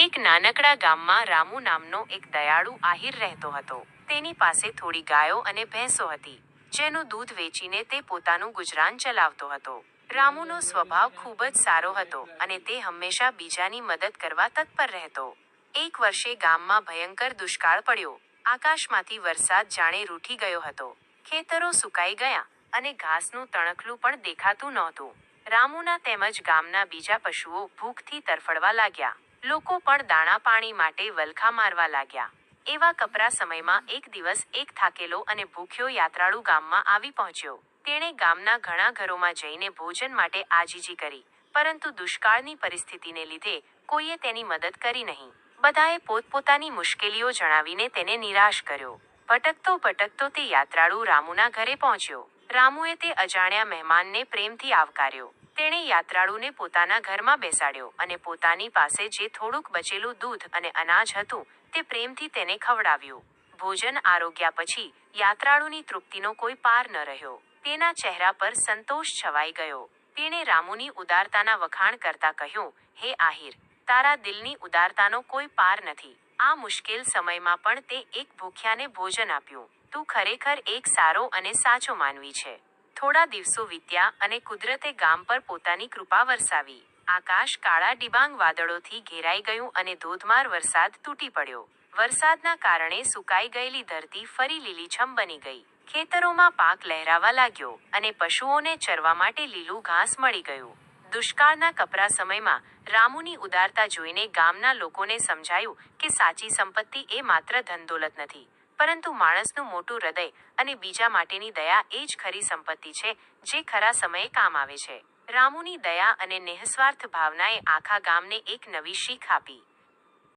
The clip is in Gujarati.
એક નાનકડા ગામમાં રામુ નામનો એક દયાળુ આહિર રહેતો હતો. તેની પાસે થોડી ગાયો અને ભેંસો હતી, જેનું દૂધ વેચીને તે પોતાનું ગુજરાન ચલાવતો હતો. રામુનો સ્વભાવ ખૂબ જ સારો હતો અને તે હંમેશા બીજાની મદદ કરવા તત્પર રહેતો. એક વર્ષે ગામમાં ભયંકર દુષ્કાળ પડ્યો. આકાશમાંથી વરસાદ જાણે રૂઠી ગયો હતો. ખેતરો સુકાઈ ગયા અને ઘાસનું તણખલું પણ દેખાતું નહોતું. રામુના તેમજ ગામના બીજા પશુઓ ભૂખથી તરફડવા લાગ્યા. લોકો પણ દાણા પાણી માટે વલખા મારવા લાગ્યા. એવા કપરા સમયમાં એક દિવસ એક થાકેલો અને ભૂખ્યો યાત્રાળુ ગામમાં આવી પહોંચ્યો. તેણે ગામના ઘણા ઘરોમાં જઈને ભોજન માટે આજીજી કરી, પરંતુ દુષ્કાળની પરિસ્થિતિને લીધે કોઈએ તેની મદદ કરી નહીં. બધાએ પોતપોતાની મુશ્કેલીઓ જણાવીને તેને નિરાશ કર્યો. ભટકતો ભટકતો તે યાત્રાળુ રામુના ઘરે પહોંચ્યો. રામુએ તે અજાણ્યા મહેમાનને પ્રેમથી આવકાર્યો. તેણે યાત્રાળુને પોતાના ઘરમાં બેસાડ્યો અને પોતાની પાસે જે થોડુંક બચેલું દૂધ અને અનાજ હતું તે પ્રેમથી તેને ખવડાવ્યું. ભોજન આરોગ્યા પછી યાત્રાળુની તૃપ્તિનો કોઈ પાર ન રહ્યો. તેના ચહેરા પર સંતોષ છવાઈ ગયો. તેણે રામુની ઉદારતાના વખાણ કરતા કહ્યું, "હે આહિર, તારા દિલની ઉદારતાનો કોઈ પાર નથી. આ મુશ્કેલ સમયમાં પણ તે એક ભૂખ્યાને ભોજન આપ્યું. તું ખરેખર એક સારો અને સાચો માનવી છે." થોડા દિવસો વીત્યા અને કુદરતે ગામ પર પોતાની કૃપા વરસાવી. આકાશ કાળા ડિબાંગ વાદળોથી ઘેરાઈ ગયું અને ધોધમાર વરસાદ તૂટી પડ્યો. વરસાદના કારણે સુકાઈ ગયેલી ધરતી ફરી લીલીછમ બની ગઈ. ખેતરોમાં પાક લહેરાવા લાગ્યો અને પશુઓને ચરવા માટે લીલું ઘાસ મળી ગયું. દુષ્કાળના કપરા સમયમાં રામુની ઉદારતા જોઈને ગામના લોકોને સમજાયું કે સાચી સંપત્તિ એ માત્ર ધનદોલત નથી, પરંતુ માણસનું મોટું હૃદય અને બીજા માટેની દયા એ જ ખરી સંપત્તિ છે જે ખરા સમયે કામ આવે છે. રામુની દયા અને નિઃસ્વાર્થ ભાવનાએ આખા ગામને એક નવી શીખ આપી.